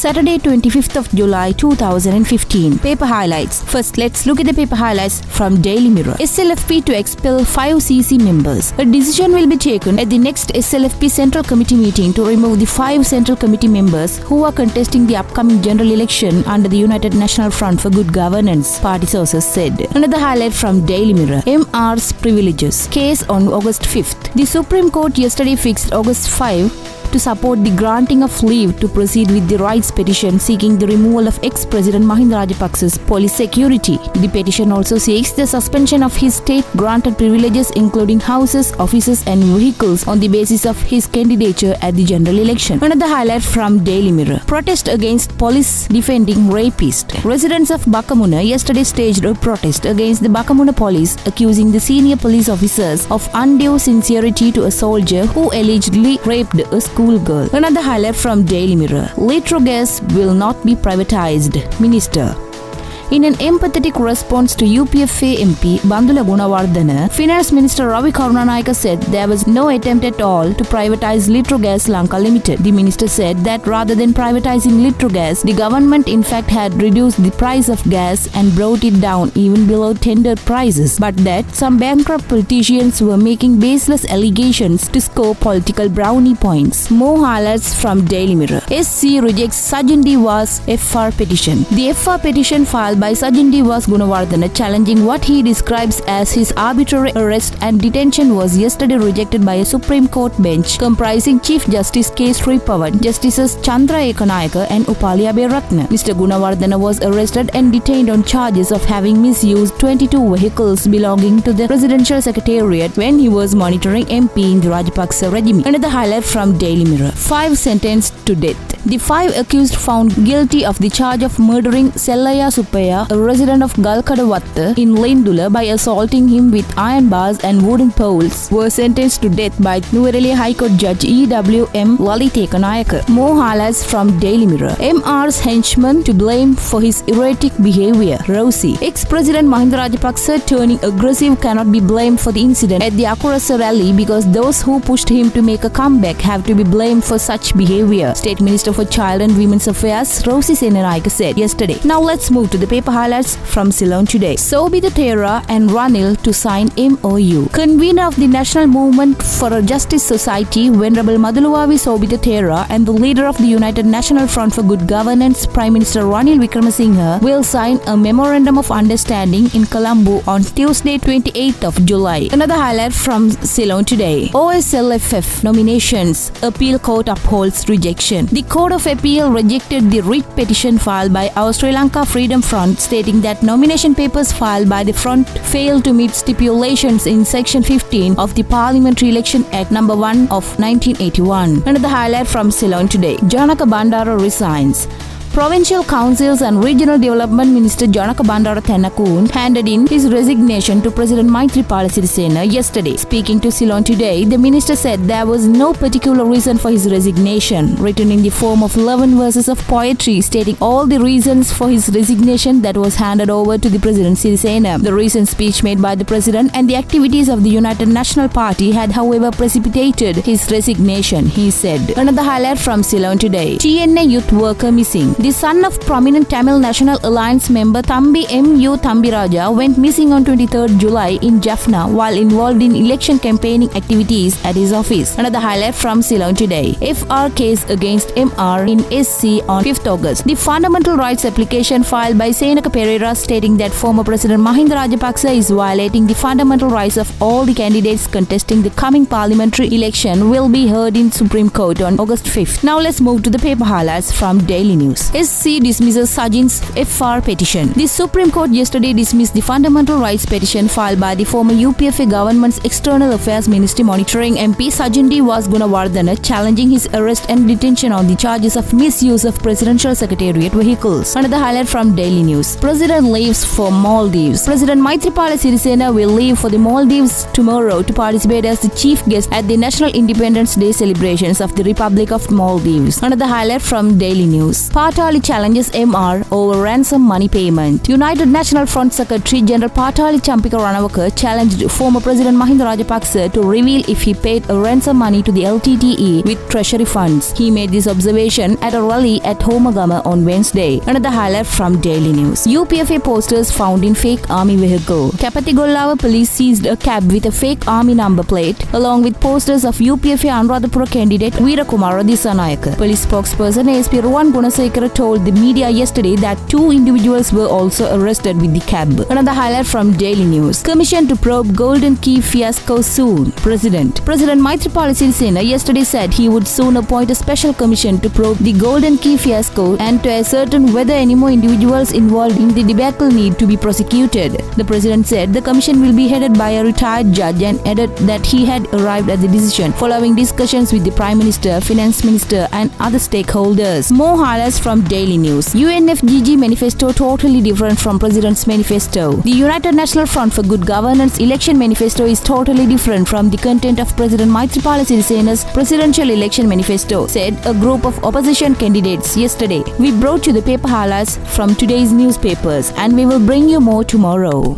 Saturday 25th of July 2015. Paper highlights. First, let's look at the paper highlights from Daily Mirror. SLFP to expel 5 CC members. A decision will be taken at the next SLFP Central Committee meeting to remove the 5 Central Committee members who are contesting the upcoming general election under the United National Front for Good Governance, party sources said. Another highlight from Daily Mirror. MR's privileges. Case on August 5th. The Supreme Court yesterday fixed August 5 to support the granting of leave to proceed with the rights petition seeking the removal of ex-President Mahinda Rajapaksa's police security. The petition also seeks the suspension of his state-granted privileges including houses, offices and vehicles on the basis of his candidature at the general election. Another highlight from Daily Mirror. Protest against police defending rapist. Residents of Bakamuna yesterday staged a protest against the Bakamuna police, accusing the senior police officers of undue sincerity to a soldier who allegedly raped a schoolgirl. Another highlight from Daily Mirror. Litrogas will not be privatized. Minister. In an empathetic response to UPFA MP Bandula Gunawardena, Finance Minister Ravi Karunanayake said there was no attempt at all to privatize Litrogas Lanka Limited. The minister said that rather than privatizing Litrogas, the government in fact had reduced the price of gas and brought it down even below tender prices, but that some bankrupt politicians were making baseless allegations to score political brownie points. More highlights from Daily Mirror. SC rejects Sajjan Deva's FR petition. The FR petition filed by Sajjan Devas Gunawardena challenging what he describes as his arbitrary arrest and detention was yesterday rejected by a Supreme Court bench comprising Chief Justice K. Sripavan, Justices Chandra Ekanayake and Upali Aberatna. Mr. Gunawardena was arrested and detained on charges of having misused 22 vehicles belonging to the Presidential Secretariat when he was monitoring MP in the Rajapaksa regime. Another highlight from Daily Mirror. 5 sentenced to death. The 5 accused found guilty of the charge of murdering Sellaya Suppaya, a resident of Galkadawatta in Lindula, by assaulting him with iron bars and wooden poles, were sentenced to death by Nuvareliya High Court Judge E.W.M. Lalith Ekanayake. More highlights from Daily Mirror. MR's henchman to blame for his erratic behavior. Rosie. Ex-President Mahinda Rajapaksa turning aggressive cannot be blamed for the incident at the Akurasa rally because those who pushed him to make a comeback have to be blamed for such behavior, State Minister for Child and Women's Affairs Rosie Senanayake said yesterday. Now let's move to the paper highlights from Ceylon today. Sobhitha Thera and Ranil to sign MOU. Convener of the National Movement for a Justice Society, Venerable Madhuluvavi Sobhitha Thera, and the leader of the United National Front for Good Governance, Prime Minister Ranil Wickremesinghe, will sign a memorandum of understanding in Colombo on Tuesday 28th of July. Another highlight from Ceylon today. OSLFF nominations. Appeal Court upholds rejection. The Court of Appeal rejected the writ petition filed by our Sri Lanka Freedom Front, stating that nomination papers filed by the front failed to meet stipulations in Section 15 of the Parliamentary Election Act No. 1 of 1981. Another highlight from Ceylon today. Janaka Bandara resigns. Provincial Councils and Regional Development Minister Janaka Bandara Thannakoon handed in his resignation to President Maithripala Sirisena yesterday. Speaking to Ceylon today, the minister said there was no particular reason for his resignation, written in the form of 11 verses of poetry stating all the reasons for his resignation that was handed over to the President Sirisena. The recent speech made by the President and the activities of the United National Party had however precipitated his resignation, he said. Another highlight from Ceylon today. TNA youth worker missing. The son of prominent Tamil National Alliance member Thambi M.U. Thambiraja went missing on 23rd July in Jaffna while involved in election campaigning activities at his office. Another highlight from Ceylon today. FR case against MR in SC on 5th August. The fundamental rights application filed by Senaka Pereira stating that former President Mahinda Rajapaksa is violating the fundamental rights of all the candidates contesting the coming parliamentary election will be heard in Supreme Court on August 5th. Now let's move to the paper highlights from Daily News. SC dismisses Sajjan's FR petition. The Supreme Court yesterday dismissed the fundamental rights petition filed by the former UPFA government's External Affairs Ministry monitoring MP Sajjan Devas Gunawardena challenging his arrest and detention on the charges of misuse of Presidential Secretariat vehicles. Another highlight from Daily News. President leaves for Maldives. President Maithripala Sirisena will leave for the Maldives tomorrow to participate as the chief guest at the National Independence Day celebrations of the Republic of Maldives. Another highlight from Daily News. Pata Patali challenges MR over ransom money payment. United National Front Secretary General Patali Champika Ranawaka challenged former President Mahinda Rajapaksa to reveal if he paid a ransom money to the LTTE with treasury funds. He made this observation at a rally at Homagama on Wednesday. Another highlight from Daily News. UPFA posters found in fake army vehicle. Kapatigollawa police seized a cab with a fake army number plate along with posters of UPFA Anuradhapura candidate Veerakumara Disanayaka. Police spokesperson ASP Ruwan Gunasekara told the media yesterday that 2 individuals were also arrested with the cab. Another highlight from Daily News. Commission to probe Golden Key fiasco soon. President Maithripala Sirisena yesterday said he would soon appoint a special commission to probe the Golden Key fiasco and to ascertain whether any more individuals involved in the debacle need to be prosecuted. The president said the commission will be headed by a retired judge and added that he had arrived at the decision following discussions with the Prime Minister, Finance Minister and other stakeholders. More highlights from Daily News. UNFGG manifesto totally different from President's manifesto. The United National Front for Good Governance election manifesto is totally different from the content of President Maithripala Sirisena's presidential election manifesto, said a group of opposition candidates yesterday. We brought you the paper highlights from today's newspapers and we will bring you more tomorrow.